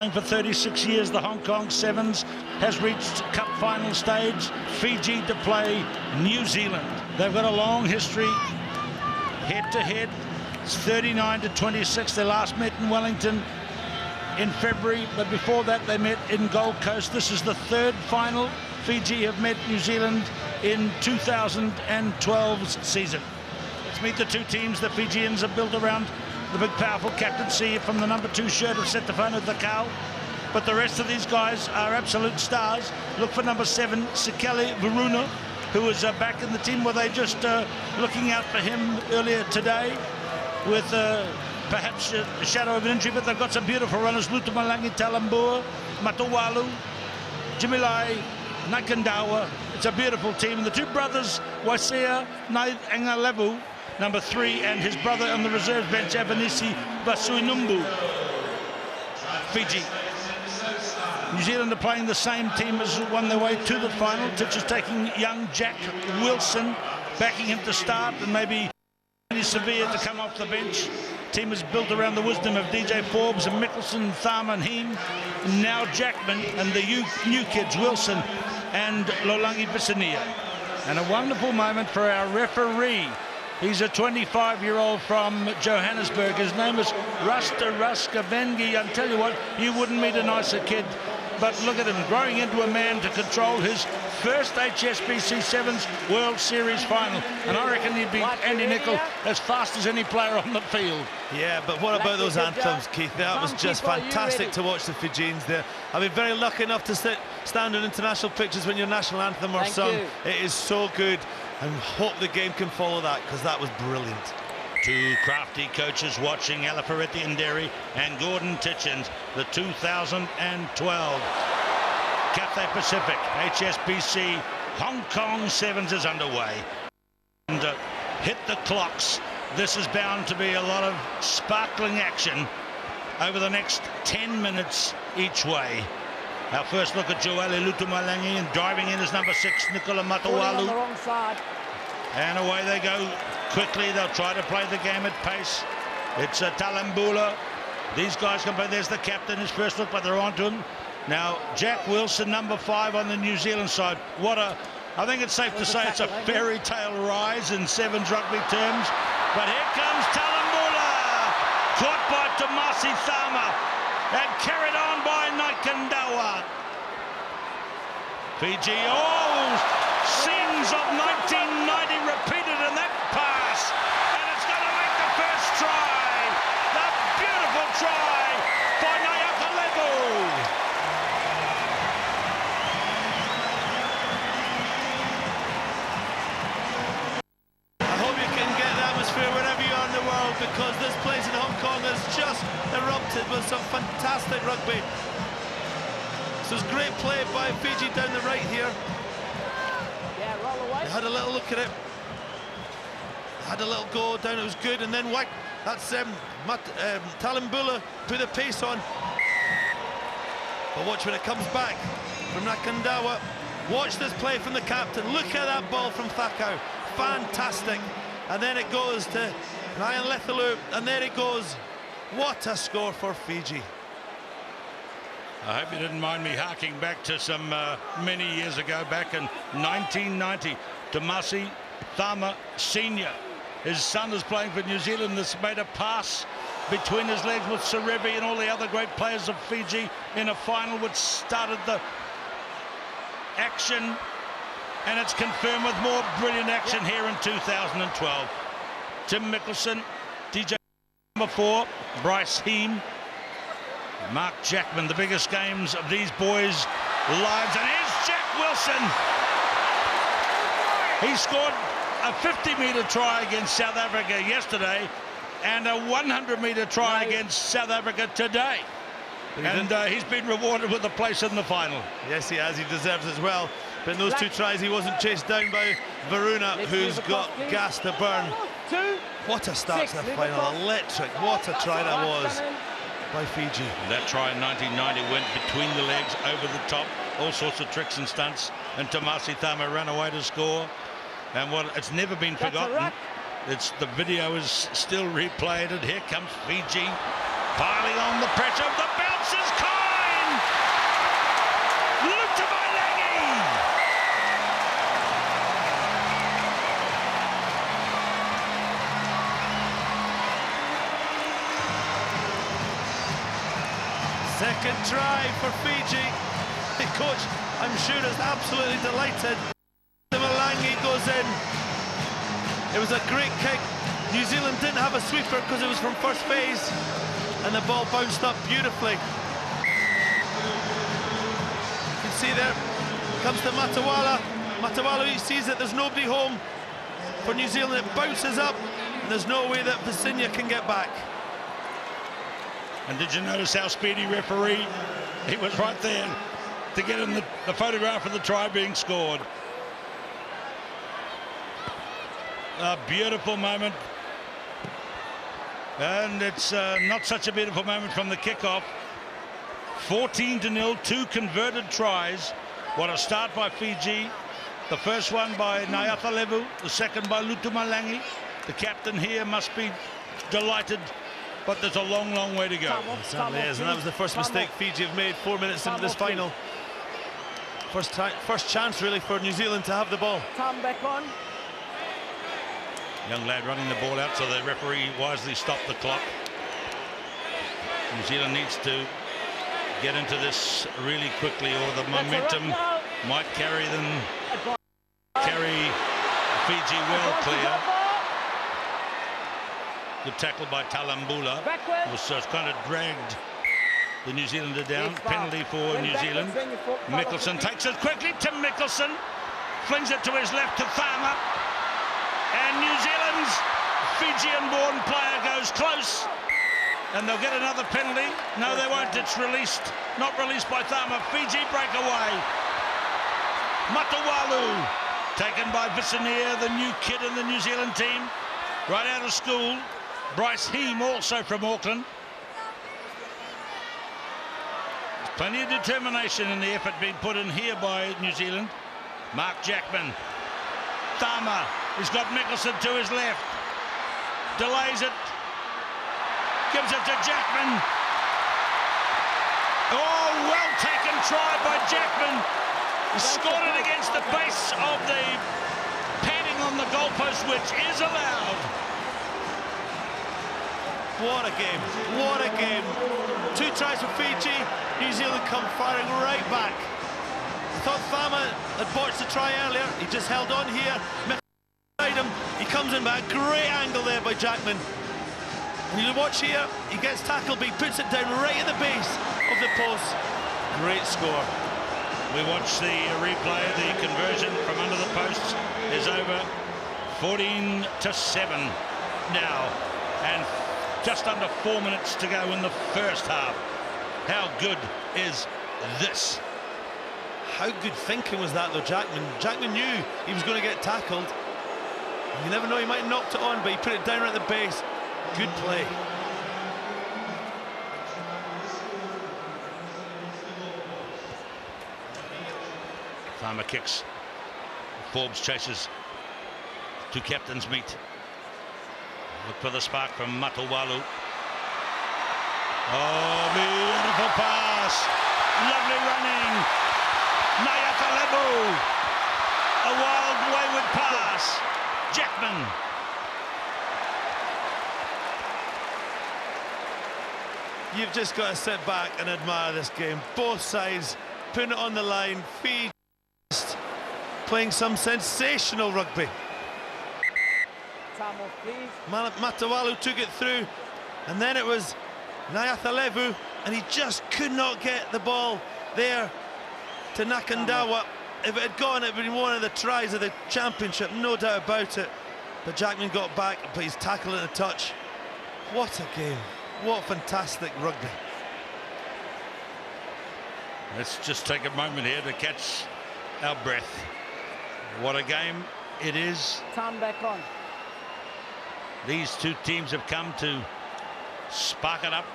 For 36 years, the Hong Kong Sevens has reached cup final stage. Fiji to play New Zealand. They've got a long history, head-to-head. It's 39-26. They last met in Wellington in February, but before that they met in Gold Coast. This is the third final. Fiji have met New Zealand in 2012's season. Let's meet the two teams. The Fijians are built around the big, powerful captaincy from the number 2 shirt of Setefano Takao. But the rest of these guys are absolute stars. Look for number 7, Sikele Varuna, who is back in the team. Were they just looking out for him earlier today with perhaps a shadow of an injury? But they've got some beautiful runners. Lutumalangi, Talambua, Matawalu, Jimilai, Nayacalevu. It's a beautiful team. And the two brothers, Waisea Nayacalevu, number 3, and his brother on the reserve bench, Avanisi Vasuinumbu. Fiji. New Zealand are playing the same team as won their way to the final. Titch is taking young Jack Wilson, backing him to start, and maybe Ardie Savea to come off the bench. Team is built around the wisdom of DJ Forbes and Mickelson, Tharma and Heem. Now Jackman and the new kids, Wilson and Lolangi Visania. And a wonderful moment for our referee. He's a 25-year-old from Johannesburg. His name is Rasta Raskavengi. I tell you what, you wouldn't meet a nicer kid. But look at him, growing into a man to control his first HSBC Sevens World Series final. And I reckon he'd beat Andy Nicol as fast as any player on the field. Yeah, but what about those anthems, Keith? That was just fantastic to watch the Fijians there. I've been very lucky enough to stand on international pitches when your national anthem are sung. It is so good. And hope the game can follow that, because that was brilliant. Two crafty coaches watching, Alafaretti Nderi and Gordon Titchens, the 2012 Cathay Pacific HSBC Hong Kong Sevens is underway. And hit the clocks. This is bound to be a lot of sparkling action over the next 10 minutes each way. Our first look at Joelle Lutumalangi, and driving in is number 6, Nicola Matawalu. And away they go quickly. They'll try to play the game at pace. It's Talambula. These guys can play. There's the captain, his first look, but they're on to him. Now, Jack Wilson, number 5 on the New Zealand side. I think it's safe to say it's a fairy tale rise in Sevens rugby terms. But here comes Talambula, caught by Tomasi Tharma and carried on by Nayacalevu. Fiji, scenes of 1990 repeated in that pass, and it's going to make the first try. The beautiful try by Nayacalevu. I hope you can get the atmosphere wherever you are in the world, because this place in Hong Kong has just erupted with some fantastic rugby. So it's great play by Fiji down the right here. They had a little look at it, had a little go down, it was good, and then whack. That's Talambula put the pace on. But watch when it comes back from Nayacalevu. Watch this play from the captain. Look at that ball from Takao. Fantastic. And then it goes to Nayacalevu, and there it goes. What a score for Fiji. I hope you didn't mind me harking back to some many years ago, back in 1990. Tomasi Tharma Sr. His son is playing for New Zealand. This made a pass between his legs with Serevi and all the other great players of Fiji in a final which started the action. And it's confirmed with more brilliant action here in 2012. Tim Mickelson, DJ number 4, Bryce Heem, Mark Jackman, the biggest games of these boys' lives. And here's Jack Wilson. He scored a 50-metre try against South Africa yesterday and a 100-metre try against South Africa today. And he's been rewarded with a place in the final. Yes, he has. He deserves it as well. But in those 2 tries, he wasn't chased down by Varuna, who's got gas to burn. What a start to the final. Electric. What a try that was by Fiji. That try in 1990 went between the legs, over the top, all sorts of tricks and stunts, and Tomasi Tharma ran away to score. And it's never been forgotten. The video is still replayed, and here comes Fiji piling on the pressure. The bounce is caught. Second try for Fiji. The coach, I'm sure, is absolutely delighted. The Malangi goes in. It was a great kick. New Zealand didn't have a sweeper because it was from first phase, and the ball bounced up beautifully. You can see there, comes to Matawala. Matawala, he sees that there's nobody home for New Zealand. It bounces up, and there's no way that Visinia can get back. And did you notice how speedy referee? He was right there to get in the photograph of the try being scored. A beautiful moment. And it's not such a beautiful moment from the kickoff. 14-0, 2 converted tries. What a start by Fiji. The first one by Nayacalevu, the second by Malangi. The captain here must be delighted, but there's a long, long way to go. It certainly is, and that was the first mistake Fiji have made 4 minutes into this final. First chance, really, for New Zealand to have the ball. Time back on. Young lad running the ball out, so the referee wisely stopped the clock. New Zealand needs to get into this really quickly, or the momentum might carry Fiji well clear. Good tackle by Talambula, was kind of dragged the New Zealander down. Penalty for New Zealand. Mickelson takes it quickly to Mickelson, flings it to his left to Thama, and New Zealand's Fijian-born player goes close, and they'll get another penalty. No, they won't. It's released, not released by Thama. Fiji break away. Matawalu taken by Visinia, the new kid in the New Zealand team, right out of school. Bryce Heem, also from Auckland. There's plenty of determination in the effort being put in here by New Zealand. Mark Jackman. Thama, he's got Mickelson to his left. Delays it. Gives it to Jackman. Oh, well taken try by Jackman. He scored it against the base of the padding on the goalpost, which is allowed. What a game, what a game. 2 tries for Fiji, New Zealand come firing right back. I thought Thama had botched the try earlier, he just held on here. Him. He comes in by a great angle there by Jackman. And you watch here, he gets tackled, but he puts it down right at the base of the post. Great score. We watch the replay, the conversion from under the posts is over. 14-7 now, and just under 4 minutes to go in the first half. How good is this? How good thinking was that, though, Jackman? Jackman knew he was going to get tackled. You never know, he might have knocked it on, but he put it down right at the base. Good play. Farmer kicks. Forbes chases. 2 captains meet. Look for the spark from Matawalu. Oh, beautiful pass. Lovely running. Nayacalevu. A wild, wayward pass. Jackman. You've just got to sit back and admire this game. Both sides putting it on the line. Fiji playing some sensational rugby. Matawalu took it through, and then it was Nayacalevu, and he just could not get the ball there to Nakandawa. If it had gone, it would have been one of the tries of the championship, no doubt about it. But Jackman got back, but he's tackled it a touch. What a game. What fantastic rugby. Let's just take a moment here to catch our breath. What a game it is. Time back on. These 2 teams have come to spark it up.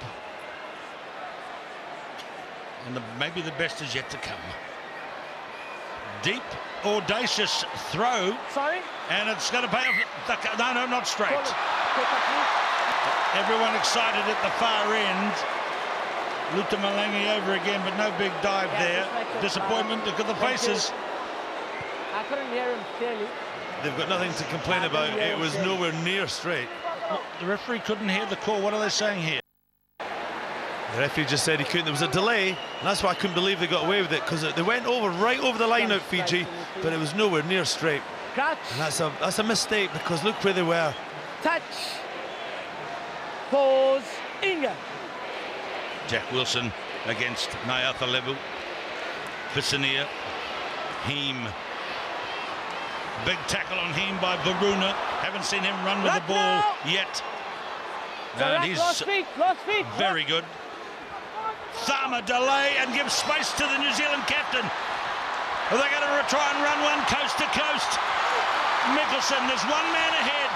And maybe the best is yet to come. Deep, audacious throw. Sorry? And it's going to pay off. No, not straight. Everyone excited at the far end. Malangi over again, but no big dive there. Disappointment. Look at the faces. I couldn't hear him clearly. They've got nothing to complain about. It was nowhere near straight. Well, the referee couldn't hear the call. What are they saying here? The referee just said he couldn't. There was a delay, and that's why I couldn't believe they got away with it, because they went right over the line out, Fiji, but it was nowhere near straight. Catch. And that's a mistake, because look where they were. Touch. Pause. Inga. Jack Wilson against Nayacalevu. Visania. Heem. Big tackle on Heem by Varuna. Haven't seen him run with the ball yet. And he's lost feet. very good. Thama delay and gives space to the New Zealand captain. Are they going to try and run one coast to coast? Mickelson, there's one man ahead.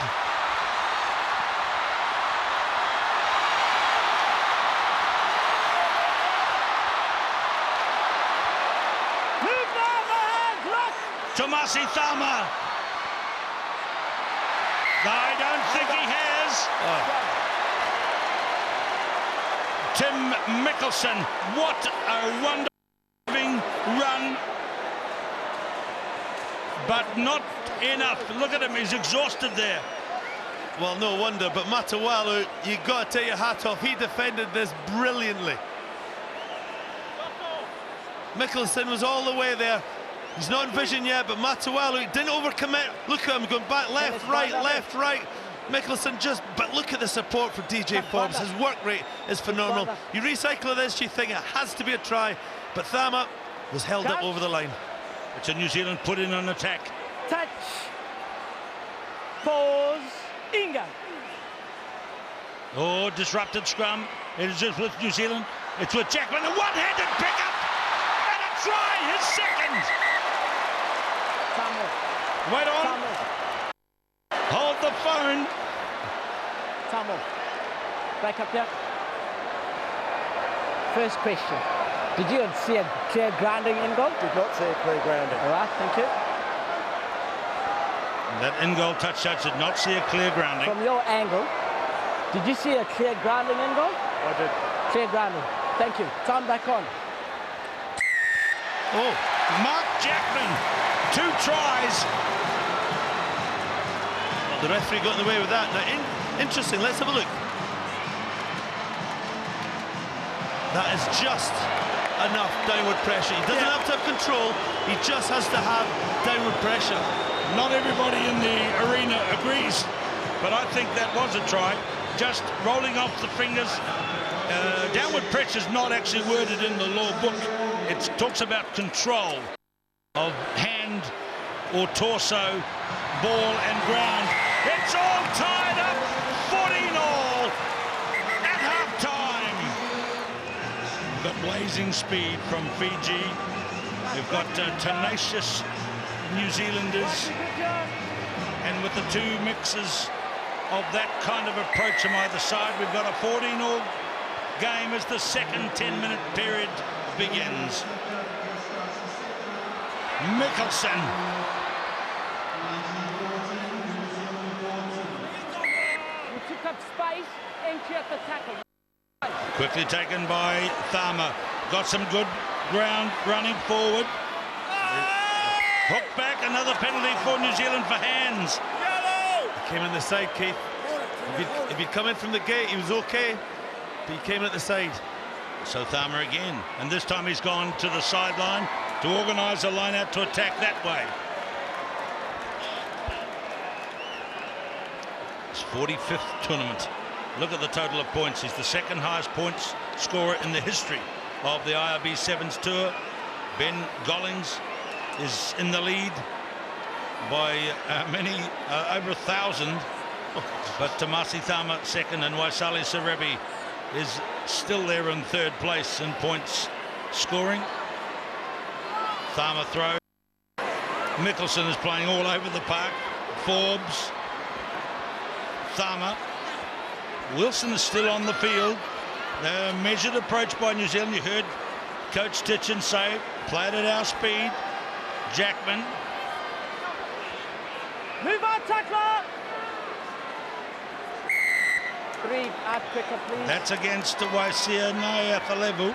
Tomasi Thama. I don't think he has. Tim Mickelson, what a wonderful run. But not enough. Look at him, he's exhausted there. Well, no wonder, but Matawalu, you got to take your hat off. He defended this brilliantly. Mickelson was all the way there. He's not in vision yet, but Matawalu didn't overcommit. Look at him going back, left, right. Mickelson but look at the support for DJ Forbes. His work rate is phenomenal. You recycle this, you think it has to be a try, but Thama was held up over the line. It's a New Zealand put in an attack. Touch. Pause. Inga. Oh, disrupted scrum. It is just with New Zealand. It's with Jackman, a one-handed pickup and a try, his second. Wait on. Hold the phone. Tamo. Back up there. First question. Did you see a clear grounding in goal? Did not see a clear grounding. All right, thank you. That in-goal touch did not see a clear grounding. From your angle, did you see a clear grounding in goal? I did. Clear grounding. Thank you. Time back on. Oh, Mark Jackman, 2 tries. Well, the referee got in the way with that. Now, interesting, let's have a look. That is just enough downward pressure. He doesn't have to have control, he just has to have downward pressure. Not everybody in the arena agrees, but I think that was a try. Just rolling off the fingers. Downward pressure is not actually worded in the law book. It talks about control of hand or torso, ball and ground. It's all tied up, 14-all at half-time. We've got blazing speed from Fiji. We've got tenacious New Zealanders, and with the 2 mixes of that kind of approach on either side, we've got a 14-all game as the second 10-minute period begins. Mickelson. You took up space, entry at the tackle. Quickly taken by Thama. Got some good ground running forward. Hook back, another penalty for New Zealand for hands. He came in the side, Keith. If he'd come in from the gate, he was okay, but he came in at the side. So Thama again, and this time he's gone to the sideline to organise a line out to attack that way. His 45th tournament. Look at the total of points. He's the second highest points scorer in the history of the IRB Sevens Tour. Ben Gollings is in the lead by many, over 1,000. But Tomasi Thama second, and Waisali Serebi is still there in 3rd place in points scoring. Thama throw. Mickelson is playing all over the park. Forbes. Thama. Wilson is still on the field. Measured approach by New Zealand. You heard Coach Titchin say, played at our speed. Jackman. Move on, tackler! 3 out quicker, please. That's against Waisia Nayacalevu.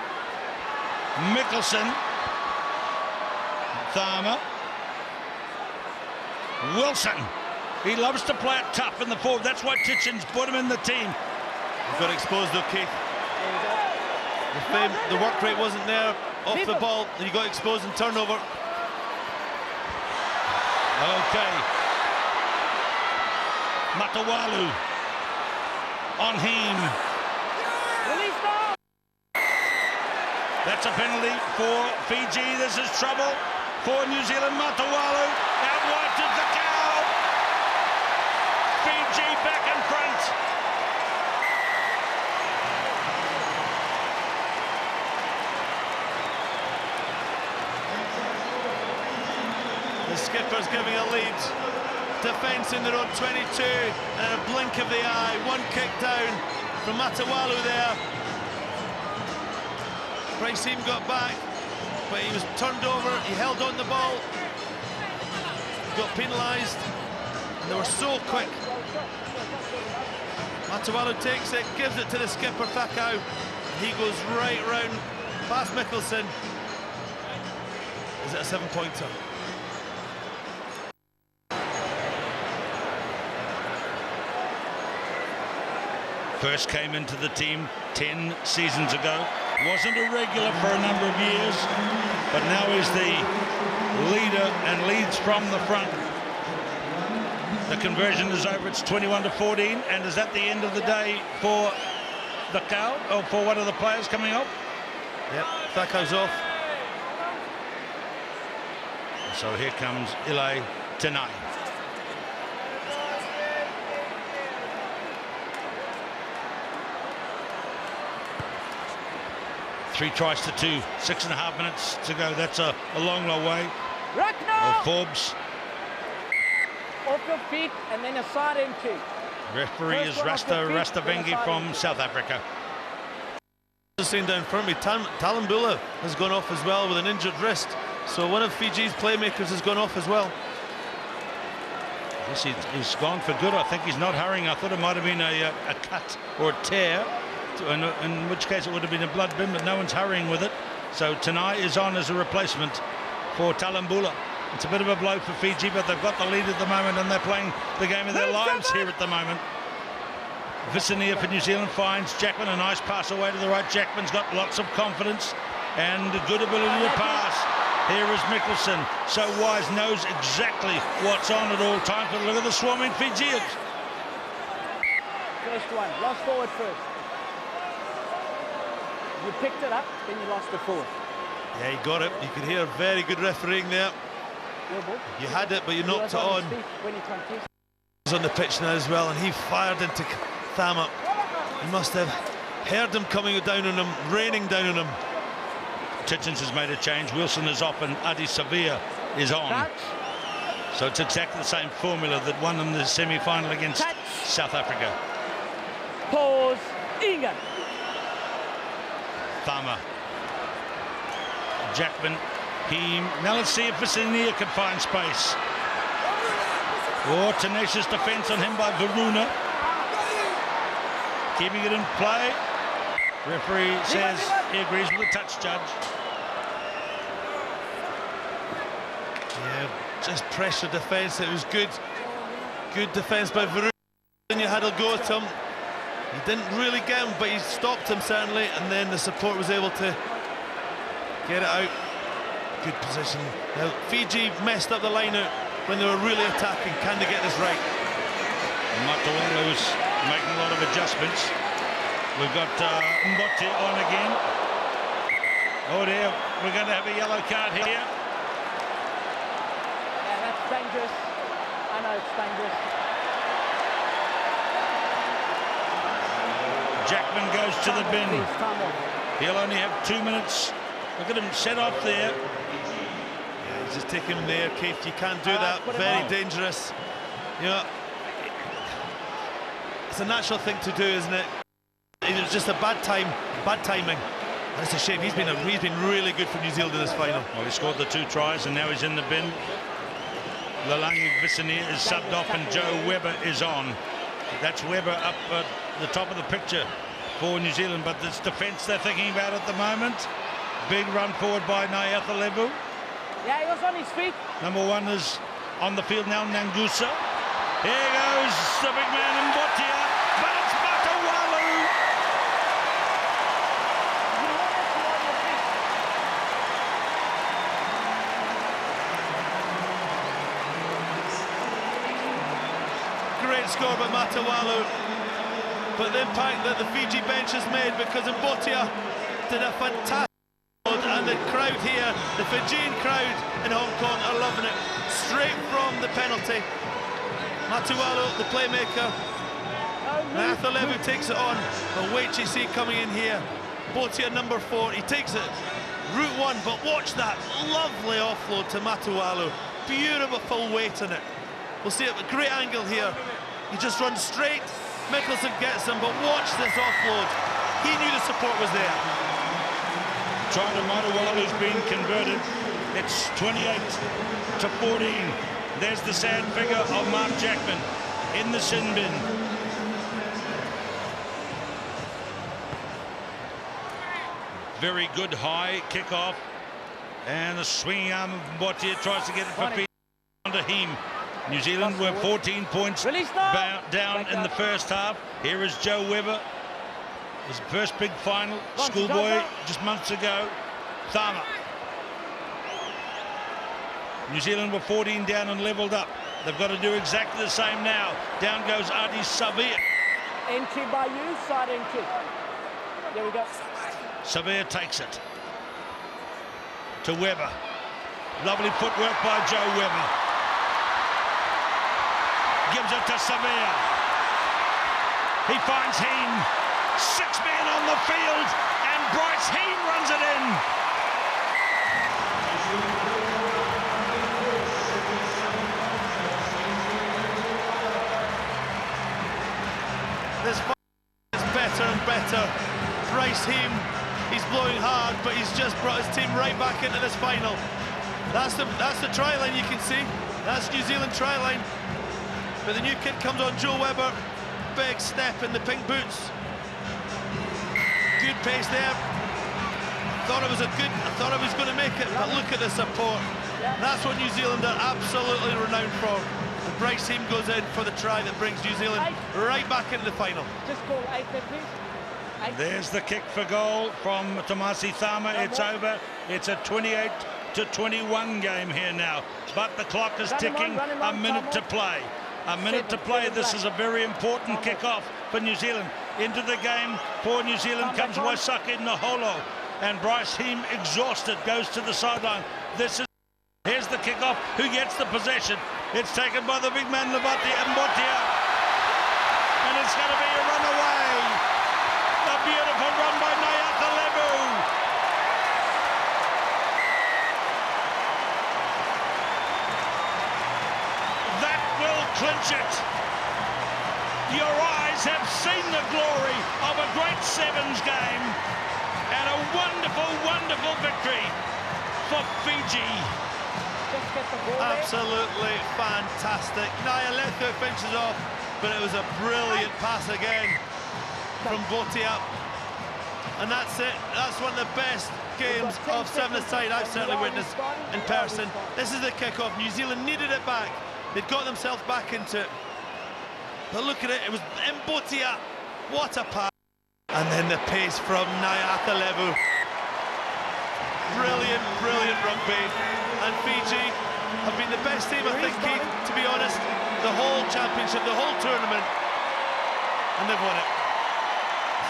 Mickelson. Thama. Wilson. He loves to play it tough in the forward. That's why Titchin's put him in the team. He's got exposed though, Keith. The work rate wasn't there off the ball, and he got exposed and turnover. Okay. Matawalu on him. Release now. That's a penalty for Fiji. This is trouble for New Zealand. Matawalu out wide to the cow. Fiji back in front. The skipper's giving a lead. Defence in their own 22, and a blink of the eye. One kick down from Matawalu there. Bryce Heem got back, but he was turned over. He held on the ball. Got penalised, and they were so quick. Matawalu takes it, gives it to the skipper, Thakau. He goes right round past Mickelson. Is it a 7-pointer? First came into the team 10 seasons ago. Wasn't a regular for a number of years, but now he's the leader and leads from the front. The conversion is over. It's 21-14, and is that the end of the day for the cow, or for one of the players coming off? Yep, Thakau's off. So here comes Ile Tenai. Three tries to two, 6.5 minutes to go. That's a long, long way. Right now. Forbes. Off your feet and then a side entry. Referee is Rasta Vengi from South Africa. Seen down for me, Talambula has gone off as well with an injured wrist. So one of Fiji's playmakers has gone off as well. Yes, he's gone for good. I think he's not hurrying. I thought it might have been a cut or a tear, in which case it would have been a blood bin, but no one's hurrying with it. So Tenai is on as a replacement for Talambula. It's a bit of a blow for Fiji, but they've got the lead at the moment, and they're playing the game of their lives here at the moment. Visania for New Zealand finds Jackman, a nice pass away to the right. Jackman's got lots of confidence and a good ability to pass. Here is Mickelson, so wise, knows exactly what's on at all times, but look at the swarming Fijians. First one, lost forward first. You picked it up, then you lost it forward. Yeah, he got it. You could hear very good refereeing there. You had it, but you knocked it on. When he contested. He's on the pitch now as well, and he fired into Thama. He must have heard him coming down on him, raining down on him. Titchens has made a change. Wilson is off, and Ardie Savea is on. Touch. So it's exactly the same formula that won them the semi-final against Touch. South Africa. Pause. Inga. Thama. Jackman. Heem. Now let's see if Visania can find space. Oh, tenacious defence on him by Varuna. Keeping it in play. Referee says he agrees with the touch, judge. Yeah, just pressure defence. It was good defence by Varuna. You had a go at him. He didn't really get him, but he stopped him certainly, and then the support was able to get it out. Good position. Now, Fiji messed up the line out when they were really attacking. Can they get this right? Matawalu's making a lot of adjustments. We've got Botia on again. Oh dear, we're going to have a yellow card here. Yeah, that's dangerous. I know it's dangerous. Jackman goes to the bin. Please, time off. He'll only have 2 minutes. Look at him set off there. Yeah, he's just taking him there, Keith. You can't do that. Very dangerous. You know, it's a natural thing to do, isn't it? It was just a bad timing. And it's a shame. He's been really good for New Zealand in this final. Well, he scored the 2 tries, and now he's in the bin. Lalangi Visania is subbed off, and Joe Webber is on. That's Webber up at the top of the picture for New Zealand, but this defence they're thinking about at the moment. Big run forward by Nayacalevu. Yeah, he was on his feet. Number 1 is on the field now, Nangusa. Here goes the big man in Botia, but it's Matawalu. great score by Matawalu, but the impact that the Fiji bench has made, because Botia did a fantastic job, and the crowd here, the Fijian crowd in Hong Kong, are loving it. Straight from the penalty, Matawalu, the playmaker. Nayacalevu takes it on, but wait till you see coming in here. Botia, number 4, he takes it route 1, but watch that lovely offload to Matawalu. Beautiful weight in it. We'll see it, a great angle here. He just runs straight, Mickelson gets him, but watch this offload. He knew the support was there. Try to Matawalu's been converted. It's 28-14. There's the sad figure of Mark Jackman in the sin bin. Very good high kick-off, and the swinging arm of Botia tries to get it for Fiji onto him. New Zealand were 14 points down in the first half. Here is Joe Webber. It was the first big final, schoolboy just months ago. Thama. New Zealand were 14 down and levelled up. They've got to do exactly the same now. Down goes Ardie Savea. Entry by you, side entry. There we go. Savea takes it to Webber. Lovely footwork by Joe Webber. Gives it to Savea. He finds Heen. 6 men on the field, and Bryce Heen runs it in. This fight is better and better. Bryce Heen, he's blowing hard, but he's just brought his team right back into this final. That's the try line, you can see. That's New Zealand try line. But the new kid comes on, Joe Webber. Big step in the pink boots. Good pace there. I thought it was going to make it, but look at the support. That's what New Zealand are absolutely renowned for. And Bryce Heen goes in for the try that brings New Zealand right back into the final. Just call 8 there, please. There's the kick for goal from Tomasi Thama. It's over. It's a 28-21 game here now. But the clock is ticking. A minute to play. A minute to play. This is a very important kick-off for New Zealand. Into the game for New Zealand comes Waisake Naholo. And Bryce Heen, exhausted, goes to the sideline. Here's the kick-off. Who gets the possession? It's taken by the big man, Nayacalevu and Botia. And it's going to be a runaway. A beautiful run by Nayacalevu. That will clinch it. Your eyes have seen the glory of a great sevens game, and a wonderful, wonderful victory for Fiji. Absolutely fantastic. Nayacalevu finishes off, but it was a brilliant pass again from Botia. And that's it. That's one of the best games of seven-a-side I've certainly witnessed in person. This is the kick-off. New Zealand needed it back. They'd got themselves back into it. But look at it. It was Botia. What a pass. And then the pace from Nayacalevu. Brilliant, brilliant rugby. And Fiji have been the best team, I think, Keith, to be honest, the whole championship, the whole tournament. And they've won it.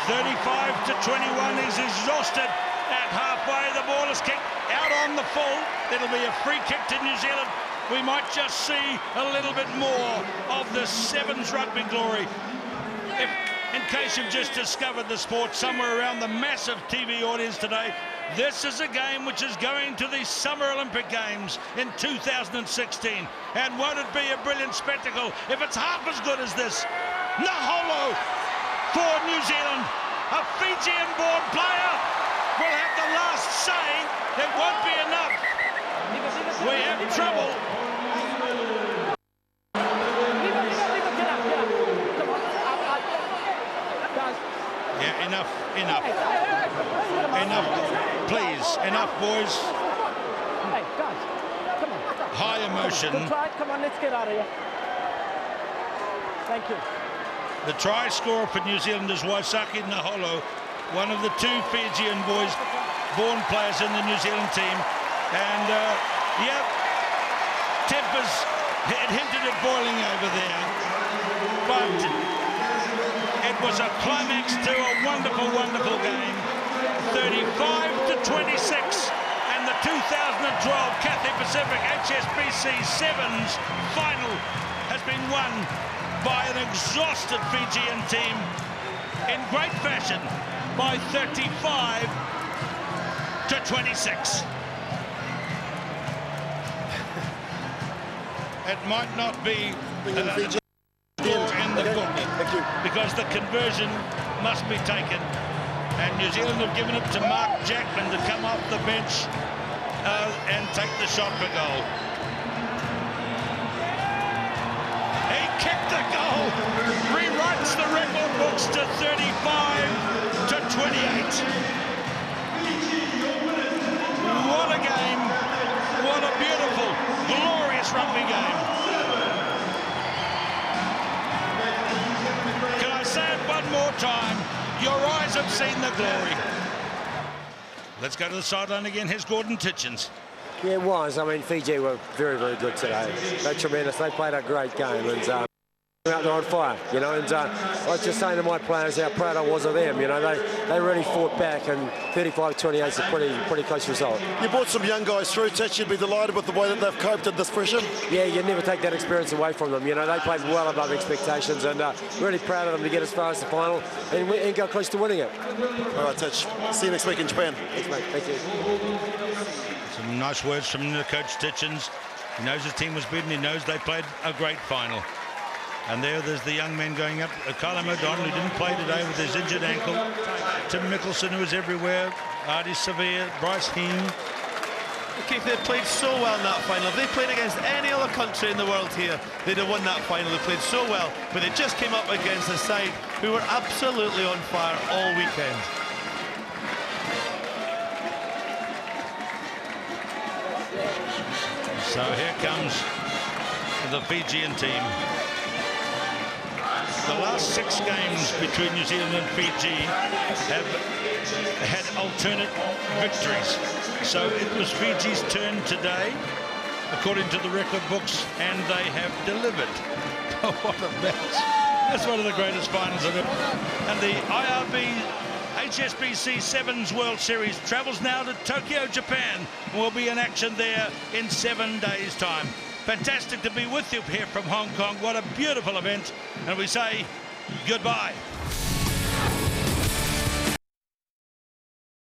35-21. He's exhausted at halfway. The ball is kicked out on the full. It'll be a free kick to New Zealand. We might just see a little bit more of the sevens rugby glory. In case you've just discovered the sport somewhere around the massive TV audience today, this is a game which is going to the Summer Olympic Games in 2016. And won't it be a brilliant spectacle if it's half as good as this? Naholo for New Zealand. A Fijian-born player will have the last say. It won't be enough. We have trouble. Yeah, enough. Please, enough, boys. Hey, guys, come on. High emotion. Good try. Come on, let's get out of here. Thank you. The try scorer for New Zealand is Waisake Naholo, one of the 2 Fijian boys, born players in the New Zealand team. And, yeah, tempers had hinted at boiling over there. but it was a climax to a wonderful, wonderful game. 35-26, and the 2012 Cathay Pacific HSBC Sevens final has been won by an exhausted Fijian team in great fashion by 35-26. It might not be in the book because the conversion must be taken, and New Zealand have given it to Mark Jackman to come off the bench and take the shot for goal. He kicked the goal, rewrites the record books to 35-28. What a game, what a beautiful, glorious rugby game. Can I say it one more time? Your eyes have seen the glory. Let's go to the sideline again. Here's Gordon Titchens. Yeah, it was. I mean, Fiji were very, very good today. They're tremendous. They played a great game, and out there on fire, you know. And I was just saying to my players how proud I was of them. You know, they really fought back, and 35-28 is a pretty close result. You brought some young guys through, Titch. You'd be delighted with the way that they've coped in this pressure. Yeah, you never take that experience away from them. You know, they played well above expectations, and really proud of them to get as far as the final and go close to winning it. All right, Titch. See you next week in Japan. Thanks, mate. Thank you. Some nice words from the coach Titchens. He knows his team was beaten. He knows they played a great final. And there's the young men going up. Callum O'Donnell, who didn't play today with his injured ankle. Tim Mickelson, who was everywhere. Ardie Savea, Bryce Heem. Keith, they played so well in that final. If they played against any other country in the world here, they'd have won that final. They played so well, but they just came up against a side who were absolutely on fire all weekend. So here comes the Fijian team. The last 6 games between New Zealand and Fiji have had alternate victories. So it was Fiji's turn today, according to the record books, and they have delivered. Oh, what a match. That's one of the greatest finals of ever. And the IRB HSBC Sevens World Series travels now to Tokyo, Japan, and will be in action there in 7 days' time. Fantastic to be with you here from Hong Kong. What a beautiful event. And we say goodbye.